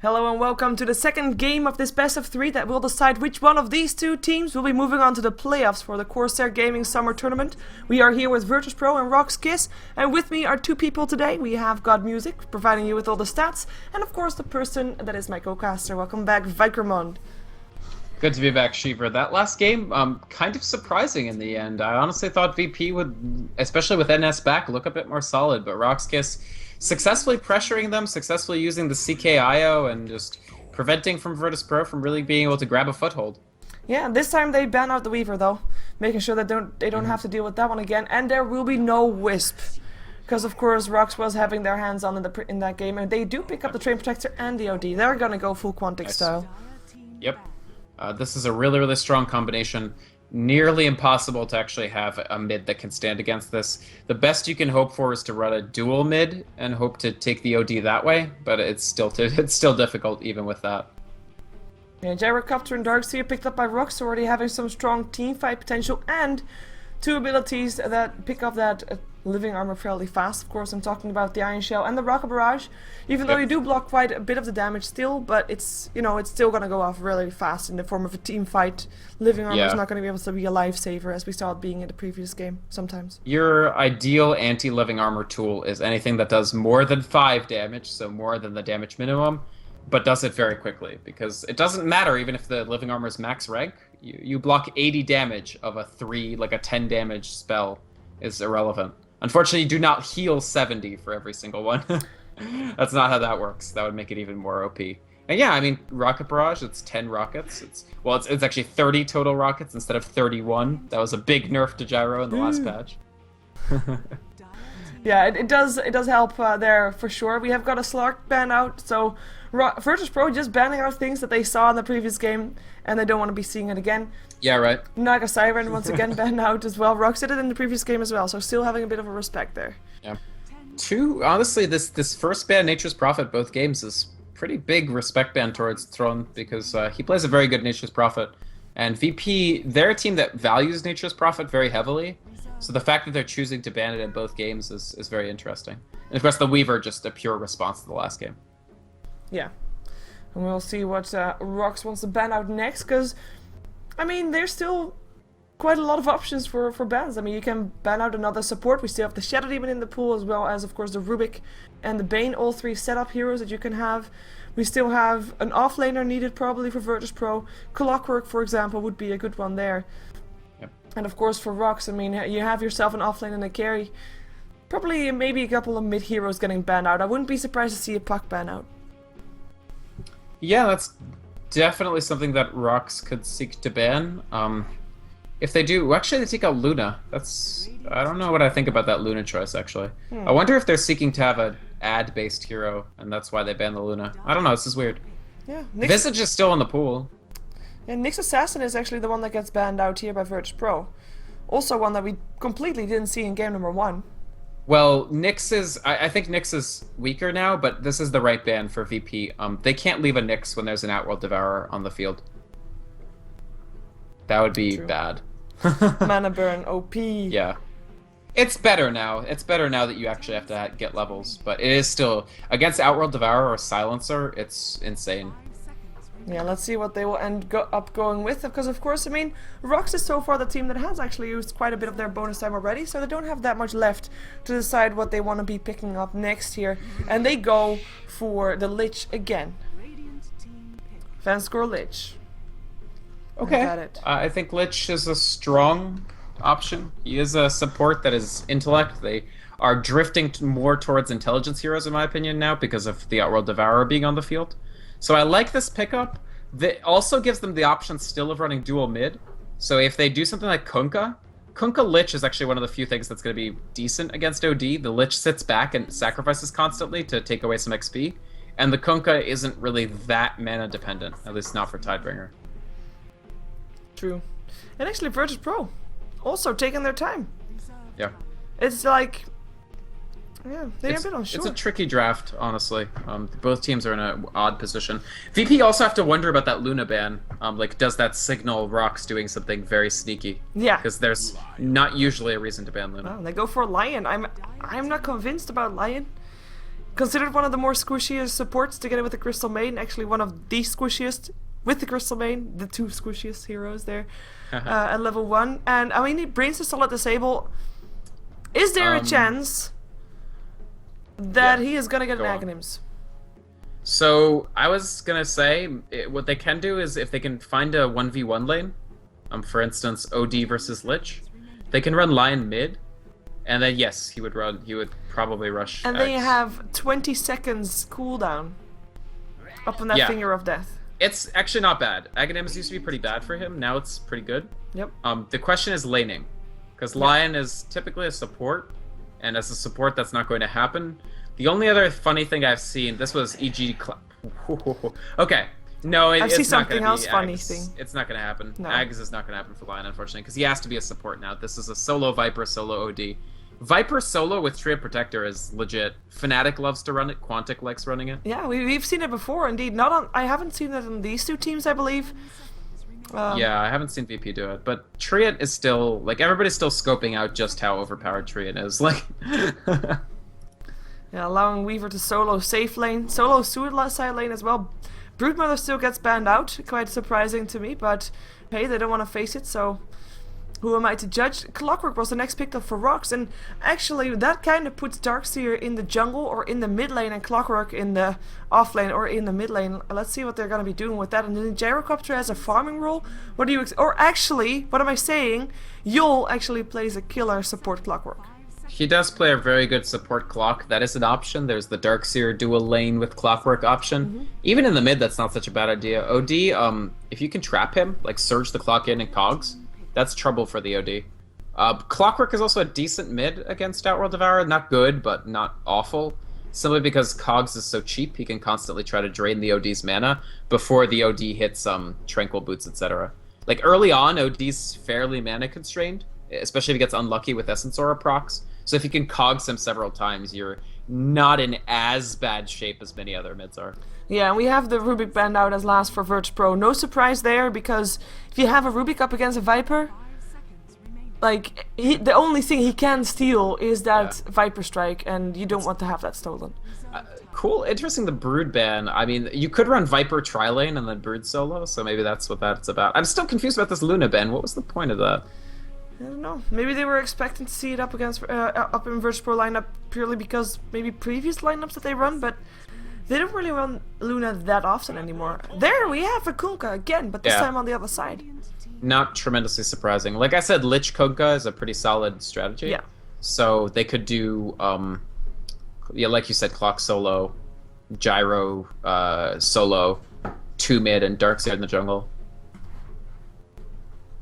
Hello and welcome to the second game of this best of three that will decide which one of these two teams will be moving on to the playoffs for the Corsair Gaming Summer Tournament. We are here with virtus.pro and RoX.KIS, and with me are two people today. We have got Musik, providing you with all the stats, and of course the person that is my co-caster. Welcome back, Vykromond. Good to be back, Sheever. That last game, kind of surprising in the end. I honestly thought VP would, especially with NS back, look a bit more solid, but RoX.KIS successfully pressuring them, successfully using the CKIO, and just preventing from virtus.pro from really being able to grab a foothold. Yeah, this time they ban out the Weaver though, making sure that they don't have to deal with that one again, and there will be no Wisp. Because of course RoX was having their hands on in that game, and they do pick up the Train Protector and the OD. They're gonna go full Quantic style. Yep. This is a really, really strong combination. Nearly impossible to actually have a mid that can stand against this. The best you can hope for is to run a dual mid and hope to take the OD that way, but it's still difficult even with that. Yeah, Gyrocopter and Darkseer picked up by RoX, already having some strong teamfight potential and two abilities that pick up that living armor fairly fast. Of course, I'm talking about the Iron Shell and the Rocket Barrage. Even though you do block quite a bit of the damage still, but it's, you know, it's still gonna go off really fast in the form of a team fight. Living armor is not gonna be able to be a lifesaver as we saw it being in the previous game sometimes. Your ideal anti-living armor tool is anything that does more than 5 damage, so more than the damage minimum, but does it very quickly, because it doesn't matter even if the living armor is max rank. You block 80 damage of a 10 damage spell is irrelevant. Unfortunately, you do not heal 70 for every single one. That's not how that works. That would make it even more OP. And yeah, I mean, Rocket Barrage, it's 10 rockets. It's actually 30 total rockets instead of 31. That was a big nerf to Gyro in the last patch. Yeah, it does help there for sure. We have got a Slark ban out, so virtus.pro just banning out things that they saw in the previous game, and they don't want to be seeing it again. Yeah, right. Naga Siren once again banned out as well. RoX did it in the previous game as well, so still having a bit of a respect there. Yeah. Honestly, this first ban, Nature's Prophet, both games is pretty big respect ban towards Throne, because he plays a very good Nature's Prophet, and VP, they're a team that values Nature's Prophet very heavily. So the fact that they're choosing to ban it in both games is very interesting. And of course the Weaver, just a pure response to the last game. Yeah. And we'll see what RoX wants to ban out next, because, I mean, there's still quite a lot of options for bans. I mean, you can ban out another support. We still have the Shadow Demon in the pool, as well as, of course, the Rubik and the Bane, all three setup heroes that you can have. We still have an offlaner needed probably for virtus.pro. Clockwork, for example, would be a good one there. And of course for RoX, I mean, you have yourself an offlane and a carry. Probably maybe a couple of mid-heroes getting banned out. I wouldn't be surprised to see a Puck ban out. Yeah, that's definitely something that RoX could seek to ban. If they do, actually they take out Luna. I don't know what I think about that Luna choice, actually. I wonder if they're seeking to have an ad-based hero, and that's why they ban the Luna. I don't know, this is weird. Yeah, Visage is still in the pool. And Nyx Assassin is actually the one that gets banned out here by virtus.pro. Also one that we completely didn't see in game number 1. Well, Nyx is... I think Nyx is weaker now, but this is the right ban for VP. They can't leave a Nyx when there's an Outworld Devourer on the field. That would be bad. Mana burn, OP. Yeah. It's better now. It's better now that you actually have to get levels, but it is still... Against Outworld Devourer or Silencer, it's insane. Yeah, let's see what they will end up going with, because of course, I mean, RoX is so far the team that has actually used quite a bit of their bonus time already, so they don't have that much left to decide what they want to be picking up next here, and they go for the Lich again. Fanscore Lich. Okay. I think Lich is a strong option. He is a support that is intellect. They are drifting more towards intelligence heroes, in my opinion, now, because of the Outworld Devourer being on the field. So I like this pickup. That also gives them the option still of running dual mid. So if they do something like Kunkka Lich is actually one of the few things that's going to be decent against OD. The Lich sits back and sacrifices constantly to take away some XP. And the Kunkka isn't really that mana dependent, at least not for Tidebringer. True. And actually virtus.pro also taking their time. Yeah. It's like... Yeah, they're a bit unsure. It's a tricky draft, honestly. Both teams are in an odd position. VP also have to wonder about that Luna ban. Like, does that signal RoX doing something very sneaky? Yeah. Because there's not usually a reason to ban Luna. Oh, they go for Lion. I'm not convinced about Lion. considered one of the more squishiest supports together with the Crystal Main. Actually, one of the squishiest with the Crystal Main, the 2 squishiest heroes there at level 1. And I mean, he brings the solid disable. Is there a chance that he is gonna get an Aghanims? So I was gonna say what they can do is if they can find a 1v1 lane, for instance OD versus Lich, they can run Lion mid, and then yes, he would probably rush. And X. they have 20 seconds cooldown up on that Finger of Death. It's actually not bad. Aghanims used to be pretty bad for him. Now it's pretty good. Yep. The question is laning, because Lion is typically a support, and as a support, that's not going to happen. The only other funny thing I've seen, this was EG. Okay, no, I've seen it's not going something to else be funny Ags. thing. It's not going to happen. No. Ags is not going to happen for Lion, unfortunately, because he has to be a support now. This is a solo Viper, solo OD. Viper solo with Tria Protector is legit. Fnatic loves to run it. Quantic likes running it. Yeah, we've seen it before, indeed. Not on. I haven't seen it on these 2 teams, I believe. Yeah, I haven't seen VP do it, but Triot is still like everybody's still scoping out just how overpowered Triot is. Like, yeah, allowing Weaver to solo safe lane, solo suicide lane as well. Broodmother still gets banned out, quite surprising to me, but hey, they don't want to face it, so who am I to judge? Clockwork was the next pick up for RoX, and actually that kind of puts Darkseer in the jungle or in the mid lane and Clockwork in the off lane or in the mid lane. Let's see what they're going to be doing with that. And then Gyrocopter has a farming role. What do you or actually, what am I saying? Yul actually plays a killer support Clockwork. He does play a very good support Clock. That is an option. There's the Darkseer dual lane with Clockwork option. Even in the mid, that's not such a bad idea. OD, if you can trap him, like surge the clock in and cogs, that's trouble for the OD. Clockwork is also a decent mid against Outworld Devourer. Not good, but not awful. Simply because Cogs is so cheap, he can constantly try to drain the OD's mana before the OD hits Tranquil Boots, etc. Like early on, OD's fairly mana constrained, especially if he gets unlucky with Essence Aura procs. So if you can Cogs him several times, you're not in as bad shape as many other mids are. Yeah, and we have the Rubik banned out as last for virtus.pro. No surprise there, because if you have a Rubik up against a Viper, like, the only thing he can steal is that Viper Strike, and you don't want to have that stolen. Cool, interesting the Brood ban. I mean, you could run Viper tri-lane and then Brood solo, so maybe that's what that's about. I'm still confused about this Luna ban. What was the point of that? I don't know. Maybe they were expecting to see it up against up in virtus.pro lineup purely because maybe previous lineups that they run, but they don't really run Luna that often anymore. There we have a Kunkka again, but this time on the other side. Not tremendously surprising. Like I said, Lich Kunkka is a pretty solid strategy. Yeah. So they could do, yeah, like you said, Clock solo, Gyro solo, 2 mid, and Darkseer in the jungle.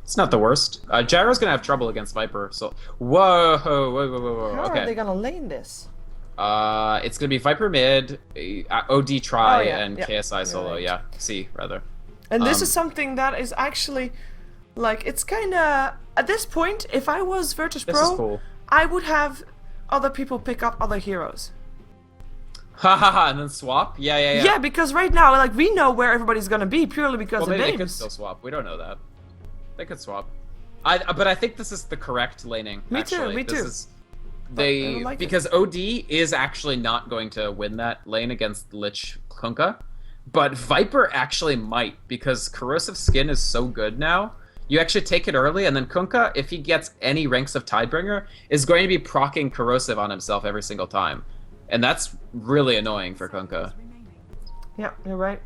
It's not the worst. Gyro's gonna have trouble against Viper, so... Whoa. How Okay. are they gonna lane this? It's gonna be Viper mid, OD try, and yeah. KSI solo. Right. Yeah, C rather. And this is something that is actually, like, it's kinda... At this point, if I was virtus.pro, This is cool. I would have other people pick up other heroes. Hahaha, and then swap? Yeah. Yeah, because right now, like, we know where everybody's gonna be purely because Well, of maybe names. they could still swap. We don't know that. They could swap. But I think this is the correct laning. Me actually. too, me This too. Is, But I don't like because OD is actually not going to win that lane against Lich Kunkka, but Viper actually might, because Corrosive Skin is so good now. You actually take it early, and then Kunkka, if he gets any ranks of Tidebringer, is going to be proccing Corrosive on himself every single time. And that's really annoying for Kunkka. Yeah, you're right.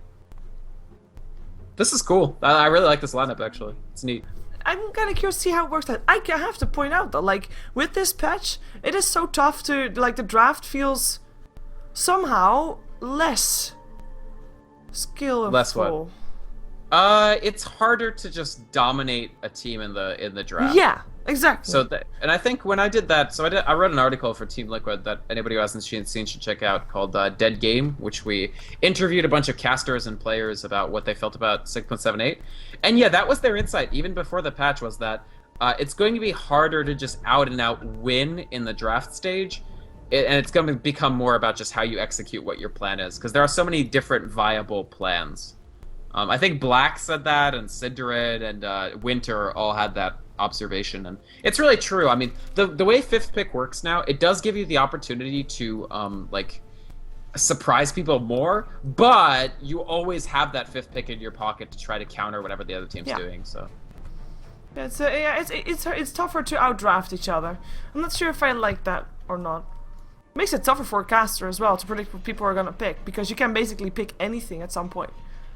This is cool. I really like this lineup, actually. It's neat. I'm kind of curious to see how it works out. I have to point out though, like, with this patch, it is so tough to, like, the draft feels somehow less skillful. Less what? It's harder to just dominate a team in the draft. Yeah, exactly. So, and I think when I did that, so I wrote an article for Team Liquid that anybody who hasn't seen should check out, called Dead Game, which we interviewed a bunch of casters and players about what they felt about 6.78. And yeah, that was their insight, even before the patch, was that it's going to be harder to just out and out win in the draft stage, and it's going to become more about just how you execute what your plan is, because there are so many different viable plans. I think Black said that, and Sidrid and Winter all had that observation, and it's really true. I mean, the way 5th pick works now, it does give you the opportunity to like surprise people more, but you always have that 5th pick in your pocket to try to counter whatever the other team's doing. So it's tougher to outdraft each other. I'm not sure if I like that or not. It makes it tougher for a caster as well to predict what people are gonna pick, because you can basically pick anything at some point,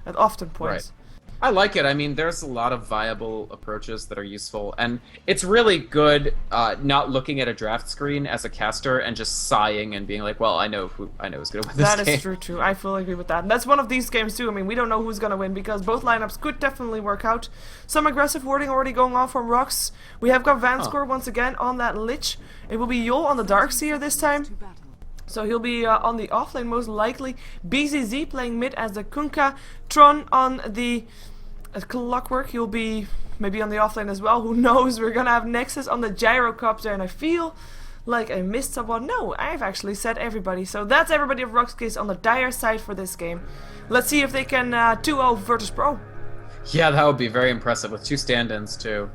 at often points. Right. I like it. I mean, there's a lot of viable approaches that are useful, and it's really good not looking at a draft screen as a caster and just sighing and being like, "Well, I know who's going to win this game." That is true too. I fully agree with that. And that's one of these games too. I mean, we don't know who's going to win because both lineups could definitely work out. Some aggressive wording already going on from RoX. We have got Vanscore once again on that Lich. It will be Yol on the Darkseer this time. So he'll be on the offlane most likely. BZZ playing mid as the Kunkka. Tron on the Clockwork. He'll be maybe on the offlane as well. Who knows? We're gonna have Nexus on the Gyrocopter, and I feel like I missed someone. No, I've actually said everybody. So that's everybody of RoX.KIS on the dire side for this game. Let's see if they can 2-0 virtus.pro. Yeah, that would be very impressive with 2 stand-ins too.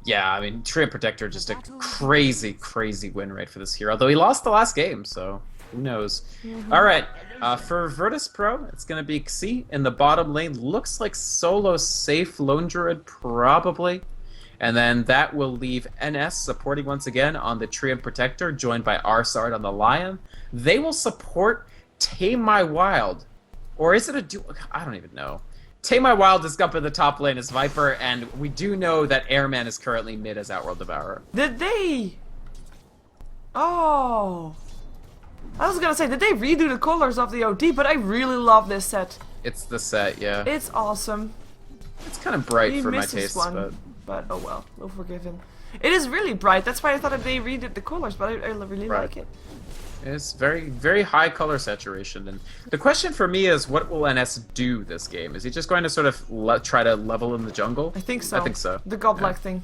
Yeah, I mean, Treant Protector just a crazy, crazy win rate for this hero. Though he lost the last game, so who knows? All right, for virtus.pro, it's going to be XI in the bottom lane. Looks like solo safe Lone Druid, probably. And then that will leave NS supporting once again on the Treant Protector, joined by Arsard on the Lion. They will support Tame My Wild. Or is it a duo? I don't even know. Tame My Wild is up in the top lane as Viper, and we do know that Airman is currently mid as Outworld Devourer. Did they? Oh. I was gonna say, did they redo the colors of the OD? But I really love this set. It's the set, yeah. It's awesome. It's kind of bright for my taste, but oh well, we'll forgive him. It is really bright. That's why I thought that they redid the colors, but I really like it. It's very, very high color saturation, and the question for me is, what will NS do this game? Is he just going to sort of try to level in the jungle? I think so. I think so. The godlike thing.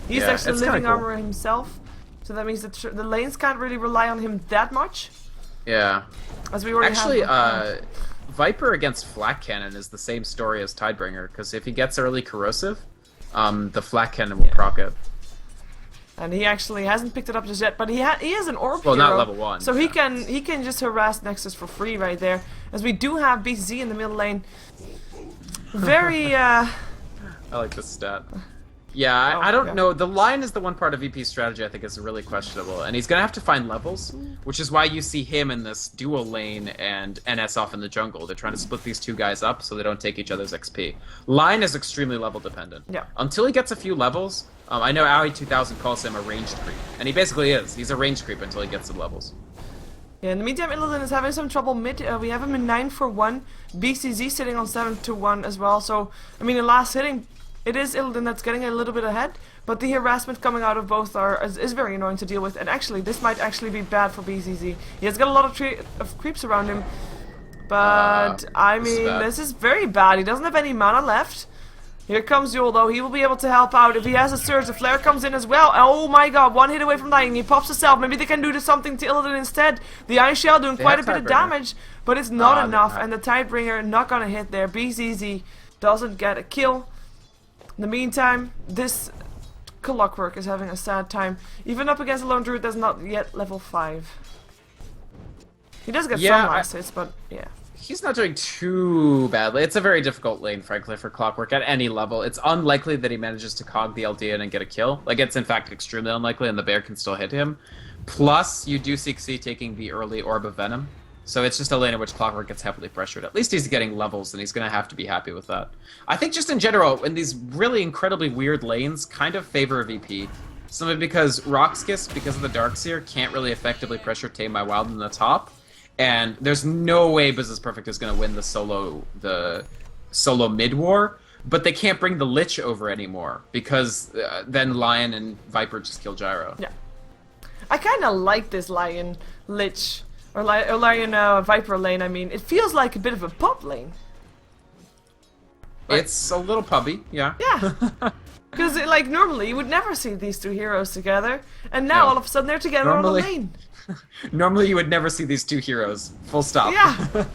He's actually living armor himself, so that means that the lanes can't really rely on him that much. Yeah. As we already have. Viper against Flak Cannon is the same story as Tidebringer, because if he gets early corrosive, the Flak Cannon will proc it. And he actually hasn't picked it up just yet, but he is an orb hero, not level 1. So he can just harass Nexus for free right there. As we do have BCZ in the middle lane. Very I like this stat. Yeah, I don't know. The line is the one part of VP's strategy I think is really questionable, and he's gonna have to find levels, which is why you see him in this dual lane and NS off in the jungle. They're trying to split these two guys up so they don't take each other's XP. Line is extremely level dependent. Yeah. Until he gets a few levels, I know Aoi2000 calls him a ranged creep, and he basically is. He's a ranged creep until he gets some levels. Yeah, in the meantime, Illidan is having some trouble mid. We have him in 9-for-1. BCZ sitting on 7-1 as well. So, I mean, in last hitting, it is Illidan that's getting a little bit ahead, but the harassment coming out of both is very annoying to deal with. And actually, this might actually be bad for BCZ. He has got a lot of creeps around him, but I mean, this is very bad. He doesn't have any mana left. Here comes Yul, though. He will be able to help out if he has a surge. The flare comes in as well. Oh my god, one hit away from dying. He pops himself. Maybe they can do something to Illidan instead. The Iron Shell doing quite a bit of damage, but it's not enough. And the Tidebringer not gonna hit there. BZZ doesn't get a kill. In the meantime, this Clockwork is having a sad time. Even up against a Lone Druid that's not yet level 5. He does get some last hits, but yeah. He's not doing too badly. It's a very difficult lane, frankly, for Clockwork at any level. It's unlikely that he manages to cog the LD in and get a kill. Like, it's in fact extremely unlikely, and the bear can still hit him. Plus, you do see Xi taking the early Orb of Venom. So it's just a lane in which Clockwork gets heavily pressured. At least he's getting levels, and he's going to have to be happy with that. I think just in general, in these really incredibly weird lanes, kind of favor VP. Simply because RoX.KIS, because of the Darkseer, can't really effectively pressure Tame My Wild in the top. And there's no way Business Perfect is going to win the solo mid war, but they can't bring the Lich over anymore because then Lion and Viper just kill Gyro. Yeah, I kind of like this Lion Lich or Lion Viper lane. I mean, it feels like a bit of a pop lane. It's a little pubby, yeah. Yeah. Because like normally you would never see these two heroes together, and now all of a sudden they're together on the lane. Normally you would never see these two heroes. Full stop. Yeah.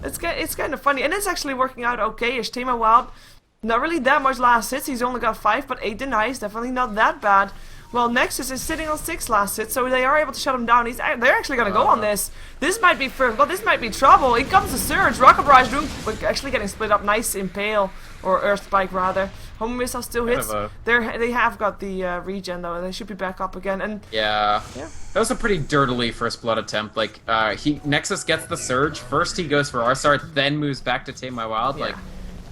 It's kind of funny, and it's actually working out okay-ish. Tame My Wild, not really that much last hits. He's only got 5, but 8 denies. Definitely not that bad. Well, Nexus is sitting on 6 last hit, so they are able to shut him down. They're actually gonna go on this. This might be first, but this might be trouble. In comes the Surge. Rocket Barrage doing, actually getting split up. Nice Impale, or Earth Spike rather. Home Missile still hits. They have got the regen though. They should be back up again. And yeah, that was a pretty dirtily first blood attempt. Like Nexus gets the Surge. First he goes for Arsart, then moves back to Tame My Wild. Yeah. Like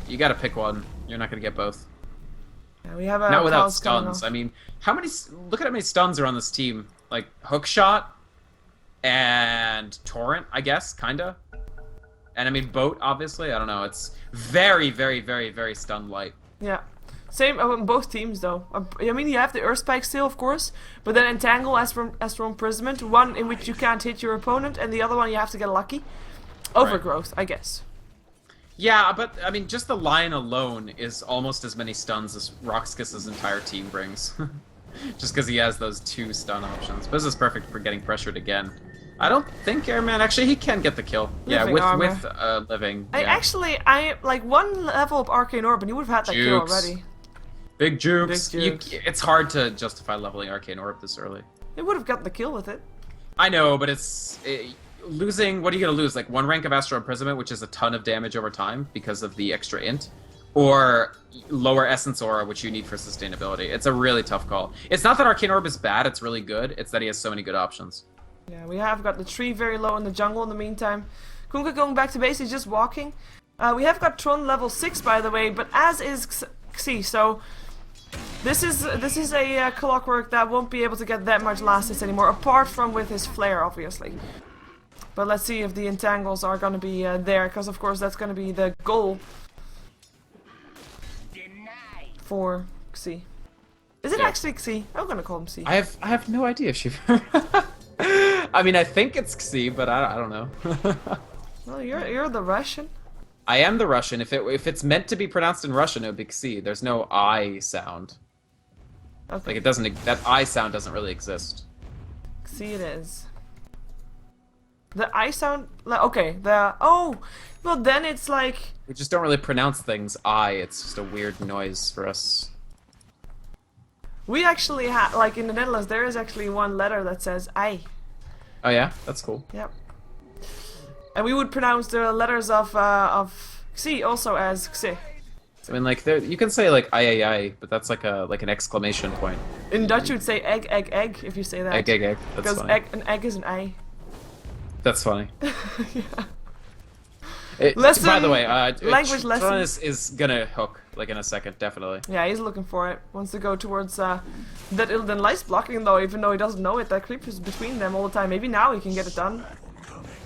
you gotta pick one. You're not gonna get both. Yeah, we have a not without stuns. I mean, look at how many stuns are on this team. Like Hookshot and Torrent, I guess, kinda. And I mean Boat, obviously. I don't know. It's very, very, very, very stun light. Yeah. Same on both teams though. I mean, you have the Earth Spike still, of course, but then Entangle as from Imprisonment, one in which you can't hit your opponent, and the other one you have to get lucky. Overgrowth, I guess. Yeah, but I mean, just the Lion alone is almost as many stuns as RoX.KIS's entire team brings. Just because he has those 2 stun options. But this is perfect for getting pressured again. I don't think Airman, actually, he can get the kill. Living with living. I like 1 level up Arcane Orb and you would have had that kill already. Big jukes. It's hard to justify leveling Arcane Orb this early. It would have gotten the kill with it. I know, but losing, what are you going to lose? Like 1 rank of Astral Imprisonment, which is a ton of damage over time because of the extra int, or lower Essence Aura, which you need for sustainability. It's a really tough call. It's not that Arcane Orb is bad, it's really good. It's that he has so many good options. Yeah, we have got the tree very low in the jungle in the meantime. Kunkka going back to base, he's just walking. We have got Tron level 6, by the way, but as is Xi, so this is a Clockwork that won't be able to get that much last hits anymore, apart from with his Flare, obviously. But let's see if the Entangles are going to be there, because of course that's going to be the goal for Xi. Is it actually Xi? I'm going to call him Xi. I have no idea, Sheever. I mean, I think it's Xi, but I don't know. Well, you're the Russian. I am the Russian. If it's meant to be pronounced in Russian, it would be Xi. There's no I sound. Okay. Like it doesn't. That I sound doesn't really exist. Xi it is. The I sound, okay, well then it's like... We just don't really pronounce things I, it's just a weird noise for us. We actually have, like in the Netherlands, there is actually 1 letter that says I. Oh yeah? That's cool. Yep. And we would pronounce the letters of Xi also as Xi. I mean, like, you can say like I, but that's like an exclamation point. In Dutch you would say egg, egg, egg, if you say that. Egg, egg, egg. That's funny. Because an egg is an I. That's funny. Yeah. By the way, language lesson. Tron is gonna hook, like in a second, definitely. Yeah, he's looking for it. Wants to go towards that Illidan Light's blocking though, even though he doesn't know it. That creep is between them all the time. Maybe now he can get it done.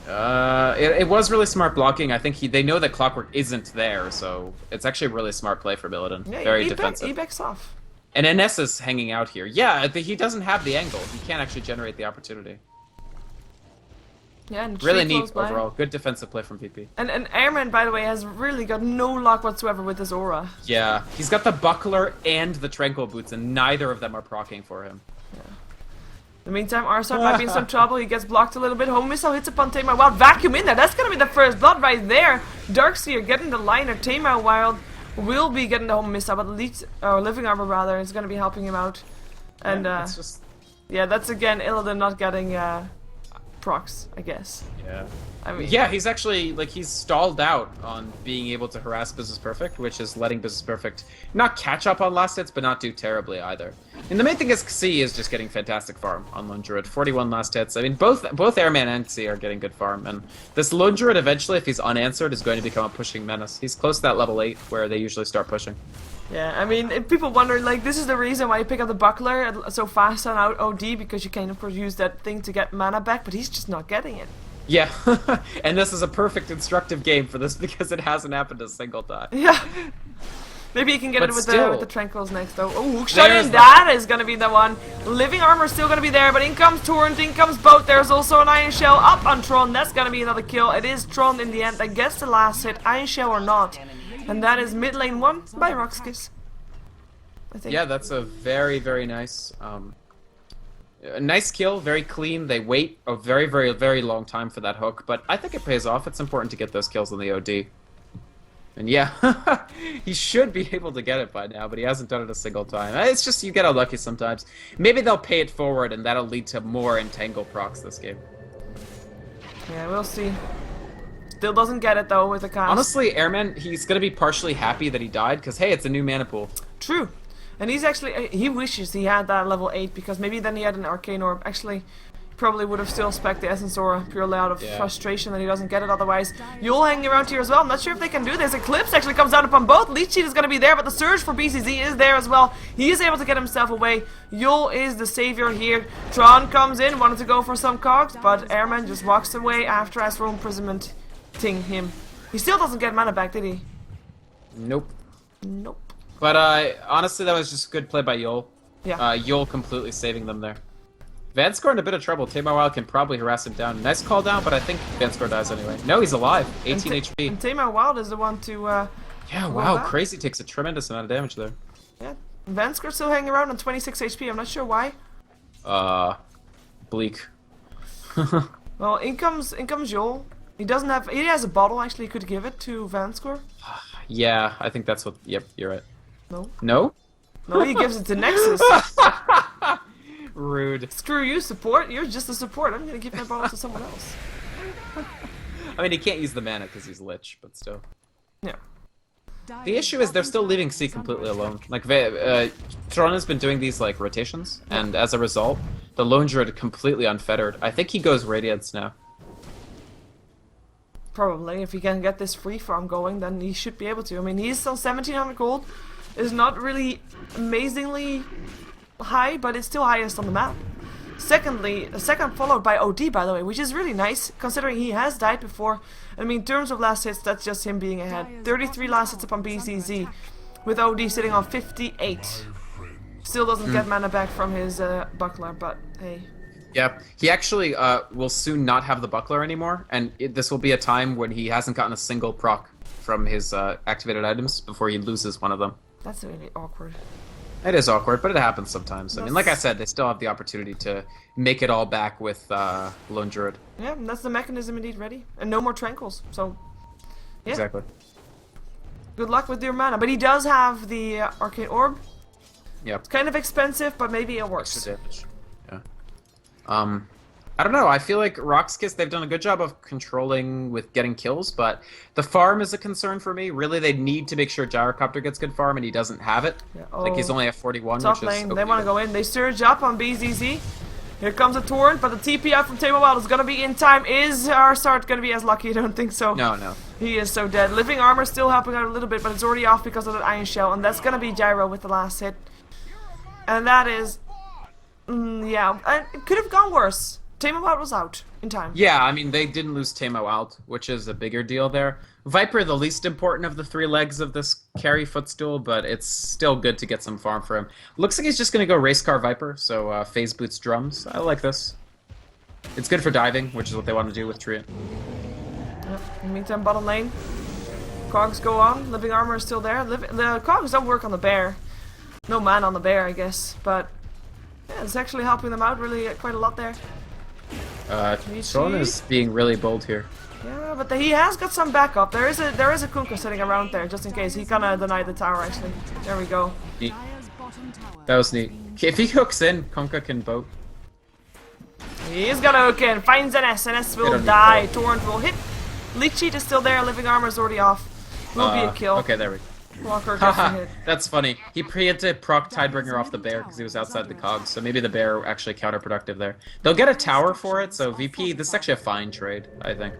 It was really smart blocking. I think they know that Clockwork isn't there, so it's actually a really smart play for Illidan. Yeah, very defensive. He backs off. And NS is hanging out here. Yeah, he doesn't have the angle. He can't actually generate the opportunity. Yeah, and really neat overall. Good defensive play from PP. And Airman, by the way, has really got no luck whatsoever with his aura. Yeah, he's got the Buckler and the Tranquil Boots, and neither of them are proccing for him. Yeah. In the meantime, Arsart might be in some trouble. He gets blocked a little bit. Home Missile hits upon Tame My Wild. Vacuum in there. That's going to be the first blood right there. Darkseer getting the liner. Tame My Wild will be getting the Home Missile, but Living Armor rather is going to be helping him out. And yeah, that's again Illidan not getting procs, I guess. Yeah. I mean, yeah, he's actually, like, he's stalled out on being able to harass Business Perfect, which is letting Business Perfect not catch up on last hits, but not do terribly either. And the main thing is Xi is just getting fantastic farm on Lone Druid. 41 last hits. I mean, both Airman and Xi are getting good farm, and this Lone Druid eventually, if he's unanswered, is going to become a pushing menace. He's close to that level 8, where they usually start pushing. Yeah, I mean, if people wonder, like, this is the reason why you pick up the Buckler so fast on OD, because you can, of course, use that thing to get mana back, but he's just not getting it. Yeah, and this is a perfect instructive game for this because it hasn't happened a single time. Yeah. Maybe you can get it with the Tranquils next, though. Oh, hookshot in, that is going to be the one. Living Armor still going to be there, but in comes Torrent, in comes Boat. There's also an Iron Shell up on Tron. That's going to be another kill. It is Tron in the end that gets the last hit, Iron Shell or not. And that is mid lane 1 by RoX.KIS. I think. Yeah, that's a very, very nice... a nice kill, very clean. They wait a very, very, very long time for that hook, but I think it pays off. It's important to get those kills on the OD. And yeah, he should be able to get it by now, but he hasn't done it a single time. It's just you get unlucky sometimes. Maybe they'll pay it forward, and that'll lead to more Entangle procs this game. Yeah, we'll see. Still doesn't get it though with the cast. Honestly, Airman, he's gonna be partially happy that he died, because hey, it's a new mana pool. True. And he's actually, he wishes he had that level 8, because maybe then he had an Arcane Orb. Actually, probably would have still spec'd the Essence Aura purely out of frustration that he doesn't get it otherwise. Yule hanging around here as well. I'm not sure if they can do this. Eclipse actually comes out upon both. Leech Seed is going to be there, but the Surge for BCZ is there as well. He is able to get himself away. Yule is the savior here. Tron comes in, wanted to go for some cogs, but Airman just walks away after Astral Imprisonment ting him. He still doesn't get mana back, did he? Nope. Nope. But honestly, that was just good play by Yule. Yeah. Yule completely saving them there. Vanscore in a bit of trouble. Tamar Wild can probably harass him down. Nice call down, but I think Vanscore dies anyway. No, he's alive. 18 HP. And Tamar Wild is the one to... yeah, wow. Crazy takes a tremendous amount of damage there. Yeah. Vanscore still hanging around on 26 HP. I'm not sure why. Bleak. Well, in comes Yule. He doesn't have... He has a bottle, actually. He could give it to Vanscore. Yeah, I think that's what... Yep, you're right. No. No? No, he gives it to Nexus. Rude. Screw you, support. You're just a support. I'm gonna give my bottle to someone else. I mean, he can't use the mana because he's Lich, but still. Yeah. The issue is they're still leaving C completely alone. Like, Tron has been doing these, like, rotations, and as a result, the Lone Druid completely unfettered. I think he goes Radiance now. Probably. If he can get this free farm going, then he should be able to. I mean, he's still 1700 gold. Is not really amazingly high, but it's still highest on the map. Secondly, second followed by OD, by the way, which is really nice, considering he has died before. I mean, in terms of last hits, that's just him being ahead. 33 last hits upon BCZ, with OD sitting on 58. Still doesn't get mana back from his buckler, but hey. Yep, he actually will soon not have the buckler anymore, and this will be a time when he hasn't gotten a single proc from his activated items before he loses one of them. That's really awkward. It is awkward, but it happens sometimes. I mean, like I said, they still have the opportunity to make it all back with Lone Druid. Yeah, and that's the mechanism indeed ready. And no more Tranquils, so... Yeah. Exactly. Good luck with your mana. But he does have the Arcane Orb. Yep. It's kind of expensive, but maybe it works. Yeah. I don't know, I feel like RoX.KIS, they've done a good job of controlling with getting kills, but the farm is a concern for me. Really, they need to make sure Gyrocopter gets good farm, and he doesn't have it. Yeah, like, he's only at 41, top which lane, is... they want to go in. They surge up on BZZ. Here comes a torrent, but the TP out from Tamar Wild is going to be in time. Is our start going to be as lucky? I don't think so. No, no. He is so dead. Living Armor still helping out a little bit, but it's already off because of that Iron Shell, and that's going to be Gyro with the last hit. And that is... yeah, it could have gone worse. Tamar Wild was out in time. Yeah, I mean, they didn't lose Tamar Wild, which is a bigger deal there. Viper, the least important of the three legs of this carry footstool, but it's still good to get some farm for him. Looks like he's just going to go Race Car Viper, so Phase Boots Drums. I like this. It's good for diving, which is what they want to do with Treant. Yep. In the meantime, bottom lane. Cogs go on. Living Armor is still there. The Cogs don't work on the bear. No man on the bear, I guess, but yeah, it's actually helping them out really quite a lot there. Tron is being really bold here. Yeah, but he has got some backup. There is a Kunkka sitting around there just in case. He kinda denied the tower actually. There we go. Neat. That was neat. If he hooks in, Kunkka can boat. He's gonna hook in. Finds an SNS will die. Torrent will hit. Leech Sheet is still there. Living Armor is already off. Will be a kill. Okay, there we go. Walker gets a hit. That's funny. He had to proc Tidebringer off the bear because he was outside the cogs, so maybe the bear actually counterproductive there. They'll get a tower for it, so VP, this is actually a fine trade, I think.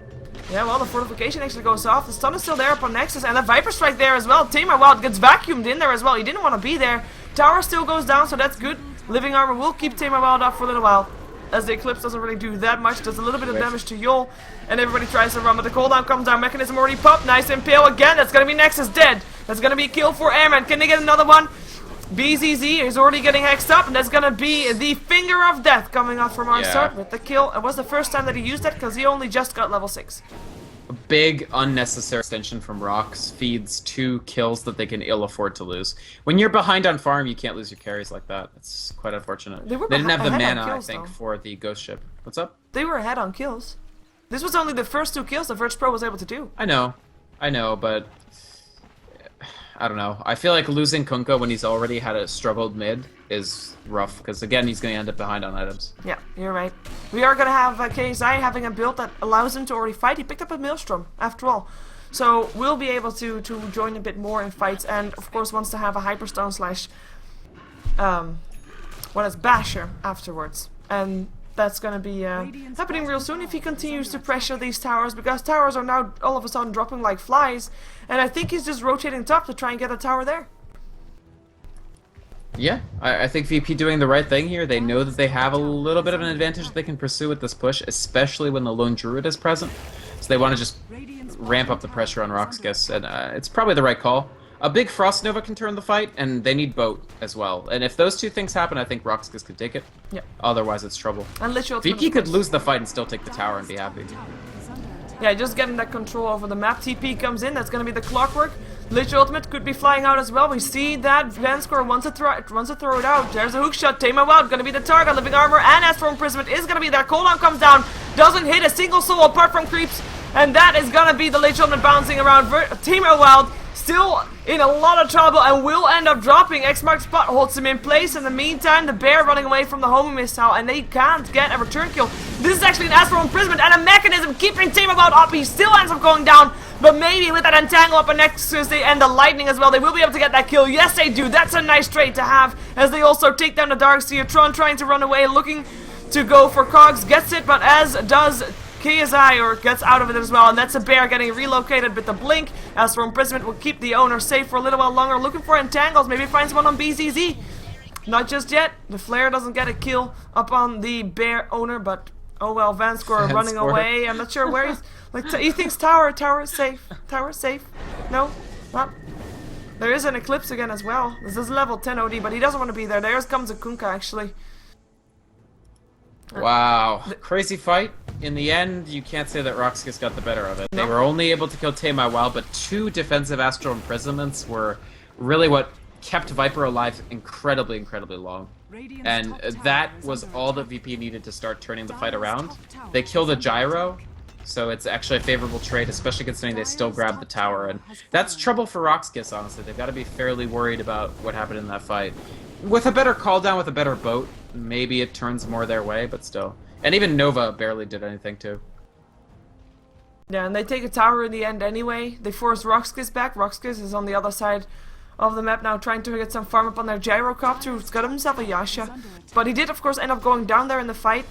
Yeah, well, the fortification actually goes off. The stun is still there upon Nexus, and the Viper Strike there as well. Tamar Wild gets vacuumed in there as well. He didn't want to be there. Tower still goes down, so that's good. Living Armor will keep Tamar Wild up for a little while, as the Eclipse doesn't really do that much. Does a little bit of damage to Yul, and everybody tries to run, but the cooldown comes down. Mechanism already popped. Nice Impale again. That's going to be Nexus dead. That's going to be a kill for Airman. Can they get another one? BZZ is already getting hexed up, and that's going to be the Finger of Death coming off from our start with the kill. It was the first time that he used that because he only just got level 6. A big unnecessary extension from RoX feeds 2 kills that they can ill afford to lose. When you're behind on farm, you can't lose your carries like that. It's quite unfortunate. They didn't have the mana, kills, I think, for the Ghost Ship. What's up? They were ahead on kills. This was only the first 2 kills that virtus.pro was able to do. I know, but I don't know. I feel like losing Kunkka when he's already had a struggled mid is rough, because again, he's going to end up behind on items. Yeah, you're right. We are going to have KSI having a build that allows him to already fight. He picked up a Maelstrom, after all. So we'll be able to join a bit more in fights, and of course wants to have a Hyperstone slash Basher afterwards. And that's going to be happening real soon if he continues to pressure these towers, because towers are now all of a sudden dropping like flies, and I think he's just rotating top to try and get a tower there. Yeah, I think VP doing the right thing here. They know that they have a little bit of an advantage that they can pursue with this push, especially when the lone druid is present. So they want to just ramp up the pressure on RoX.KIS, and it's probably the right call. A big Frost Nova can turn the fight, and they need boat as well. And if those two things happen, I think RoX.KIS could take it. Yeah. Otherwise, it's trouble. And VP could lose the fight and still take the tower and be happy. Yeah, just getting that control over the map. TP comes in, that's going to be the clockwork. Lich Ultimate could be flying out as well. We see that Vanscore wants to throw it out. There's a hook shot. Tama Wild going to be the target. Living Armor and Astral Imprisonment is going to be there. Cooldown comes down. Doesn't hit a single soul apart from creeps. And that is going to be the Lich Ultimate bouncing around. Tama Wild still in a lot of trouble and will end up dropping. X-Mark Spot holds him in place. In the meantime, the bear running away from the homing missile, and they can't get a return kill. This is actually an Astral Imprisonment and a mechanism keeping Tama Wild up. He still ends up going down, but maybe with that Entangle up next Tuesday and the Lightning as well, they will be able to get that kill. Yes, they do. That's a nice trade to have, as they also take down the Darkseer. Tron trying to run away, looking to go for Cogs, gets it, but as does KSI, or gets out of it as well, and that's a bear getting relocated with the blink. Astral Imprisonment will keep the owner safe for a little while longer, looking for entangles, maybe finds one on BZZ. Not just yet. The flare doesn't get a kill up on the bear owner, but oh well, Vanscore running away. I'm not sure where he's, like, he thinks tower is safe. Tower is safe. No, not. There is an Eclipse again as well. This is level 10 OD, but he doesn't want to be there. There comes a Kunkka actually. Wow, crazy fight. In the end, you can't say that RoX.KIS got the better of it. They were only able to kill Tama Wild, but 2 defensive Astral Imprisonments were really what kept Viper alive incredibly, incredibly long. And that was all that VP needed to start turning the fight around. They kill the Gyro, so it's actually a favorable trade, especially considering they still grabbed the tower. And that's trouble for RoX.KIS, honestly. They've got to be fairly worried about what happened in that fight. With a better call down, with a better boat, maybe it turns more their way, but still. And even Nova barely did anything too. Yeah, and they take a tower in the end anyway. They force RoX.KIS back. RoX.KIS is on the other side of the map now, trying to get some farm up on their Gyrocopter. He's got himself a Yasha. But he did, of course, end up going down there in the fight.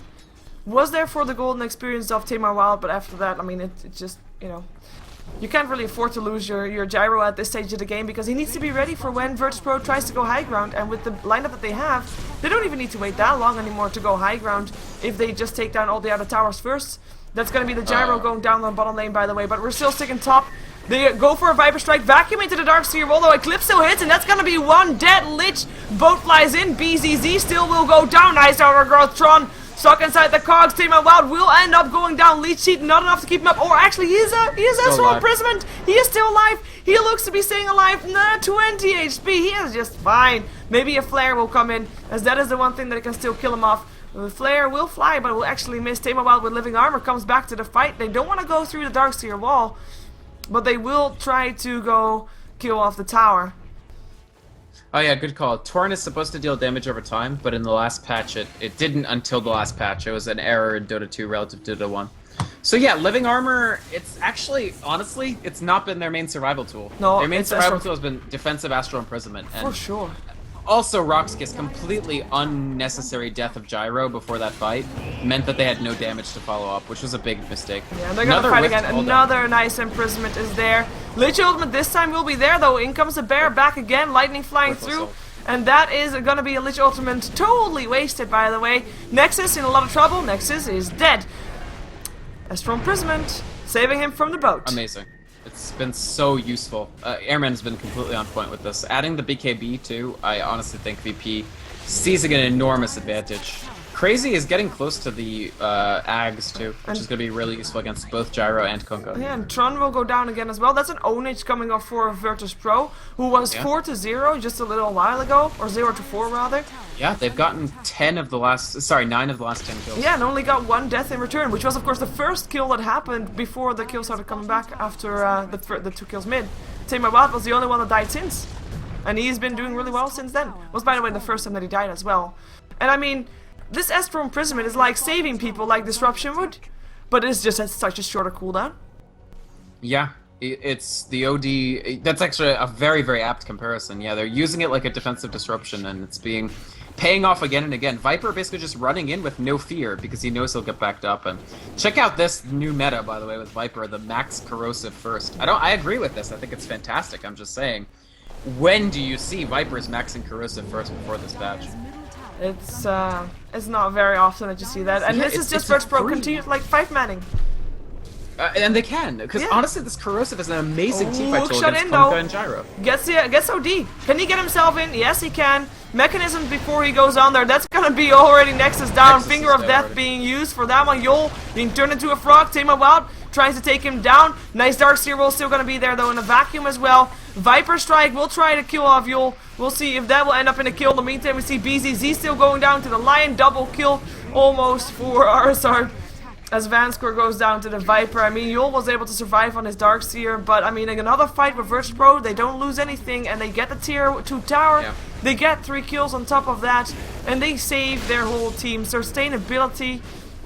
Was there for the golden experience of Tama Wild, but after that, I mean, it just, you know, you can't really afford to lose your Gyro at this stage of the game, because he needs to be ready for when virtus.pro tries to go high ground, and with the lineup that they have, they don't even need to wait that long anymore to go high ground if they just take down all the other towers first. That's going to be the Gyro going down the bottom lane, by the way, but we're still sticking top. They go for a Viper Strike, vacuum into the Darkseer, although Eclipse still hits, and that's going to be one dead Lich. Boat flies in, BZZ still will go down. Nice overgrowth, Tron stuck inside the cogs. Tama Wild will end up going down. Leech Seed not enough to keep him up, or actually he is Astral Imprisonment. He is still alive. He looks to be staying alive. Nah, 20 HP. He is just fine. Maybe a flare will come in, as that is the one thing that can still kill him off. The flare will fly, but will actually miss. Tama Wild with living armor comes back to the fight. They don't want to go through the Darkseer wall, but they will try to go kill off the tower. Oh yeah, good call. Torrent is supposed to deal damage over time, but in the last patch it didn't until the last patch. It was an error in Dota 2 relative to Dota 1. So yeah, living armor, it's actually, honestly, it's not been their main survival tool. No, their main survival tool has been defensive Astral Imprisonment. And for sure. Also, RoX.KIS' completely unnecessary death of Gyro before that fight meant that they had no damage to follow up, which was a big mistake. Yeah, and they're gonna fight again. Another nice imprisonment is there. Lich Ultimate this time will be there, though. In comes the bear back again, lightning flying through. And that is gonna be a Lich Ultimate totally wasted, by the way. Nexus in a lot of trouble. Nexus is dead. Astral Imprisonment, saving him from the boat. Amazing. It's been so useful. Airman's been completely on point with this. Adding the BKB too, I honestly think VP seizing an enormous advantage. Crazy is getting close to the Ags too, which is going to be really useful against both Gyro and Kunkka. Yeah, and Tron will go down again as well. That's an ownage coming off for virtus.pro, who was 4-0 just a little while ago, or 0-4 rather. Yeah, they've gotten 9 of the last 10 kills. Yeah, and only got 1 death in return, which was of course the first kill that happened before the kill started coming back after the 2 kills mid. Tamer Wild was the only one that died since. And he's been doing really well since then. Was, by the way, the first time that he died as well. And I mean, this Astral Imprisonment is like saving people like Disruption would, but it's just at such a shorter cooldown. Yeah, it's the OD. That's actually a very, very apt comparison. Yeah, they're using it like a defensive disruption, and it's paying off again and again. Viper basically just running in with no fear because he knows he'll get backed up. And check out this new meta, by the way, with Viper, the max corrosive first. I agree with this. I think it's fantastic. I'm just saying, when do you see Vipers maxing corrosive first before this patch? It's not very often that you see that, and this is just virtus.pro continued like 5-manning. And they can, because honestly, this corrosive is an amazing teamfight tool against in, Funka and Gyro. Gets OD. Can he get himself in? Yes, he can. Mechanism before he goes on there. That's gonna be already Nexus down. Nexus Finger of Death already being used for that one. Yol being turned into a frog. Tamer Wild tries to take him down. Nice Dark Seer still gonna be there though in a vacuum as well. Viper Strike will try to kill off Yol. We'll see if that will end up in a kill. In the meantime, we see BZZ still going down to the Lion. Double kill almost for RSR. As Vanscore goes down to the Viper. I mean, Yol was able to survive on his Dark Seer, but I mean, like another fight with virtus.pro, they don't lose anything, and they get the tier 2 tower. Yeah. They get 3 kills on top of that, and they save their whole team. Sustainability,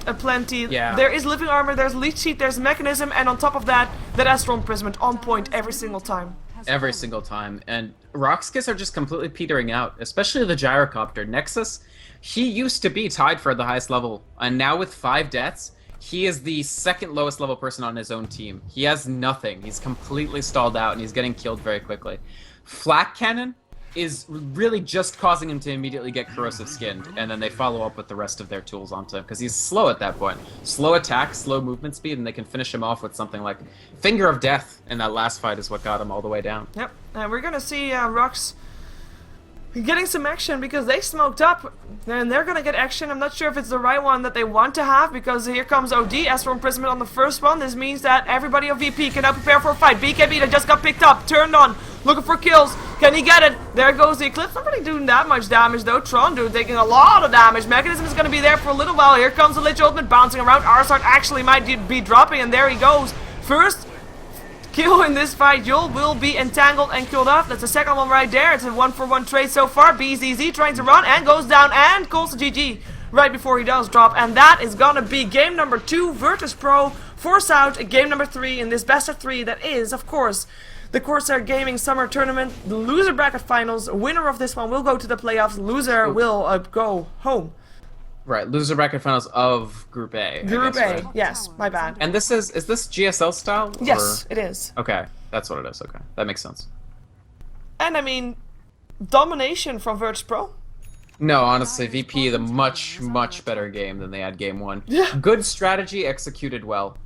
aplenty. Yeah. There is living armor, there's leech sheet, there's mechanism, and on top of that, that Astral Imprisonment on point every single time. Every single time. And RoX.KIS are just completely petering out, especially the Gyrocopter. Nexus, he used to be tied for the highest level, and now with 5 deaths, he is the second lowest level person on his own team. He has nothing. He's completely stalled out, and he's getting killed very quickly. Flak Cannon is really just causing him to immediately get corrosive skinned, and then they follow up with the rest of their tools onto him, because he's slow at that point. Slow attack, slow movement speed, and they can finish him off with something like Finger of Death, and that last fight is what got him all the way down. Yep, and we're gonna see RoX getting some action because they smoked up and they're gonna get action. I'm not sure if it's the right one that they want to have because here comes OD, Astral Imprisonment on the first one. This means that everybody of VP can now prepare for a fight. BKB that just got picked up, turned on, looking for kills. Can he get it? There goes the Eclipse. Not really doing that much damage though. Tron dude taking a lot of damage. Mechanism is gonna be there for a little while. Here comes the Lich Ultimate bouncing around. Arsart actually might be dropping, and there he goes. First kill in this fight. Yol will be entangled and killed off. That's the second one right there. It's a 1-for-1 trade so far. BZZ trying to run and goes down and calls the GG right before he does drop. And that is gonna be game number 2. virtus.pro force out game number 3 in this best of 3 that is, of course, the Corsair Gaming Summer Tournament. The loser bracket finals. Winner of this one will go to the playoffs. Loser will go home. Right, loser bracket finals of Group A. Group I guess, A, right? yes, my bad. And this is this GSL style? Yes, or? it is. Okay, that's what it is. Okay, that makes sense. And I mean, domination from virtus.pro. No, honestly, VP the much better game than they had game 1. Yeah. Good strategy executed well.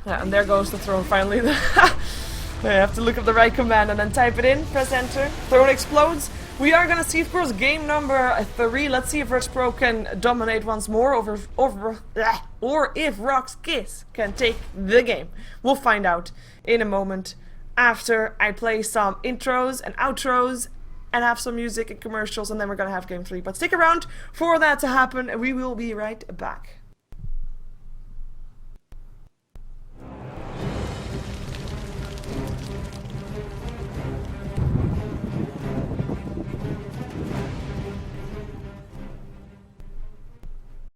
Yeah, and there goes the throne finally. They have to look up the right command and then type it in, press enter, throne explodes. We are gonna see, of course, game number 3. Let's see if virtus.pro can dominate once more or if RoX.KIS can take the game. We'll find out in a moment after I play some intros and outros and have some music and commercials, and then we're gonna have game 3. But stick around for that to happen, and we will be right back.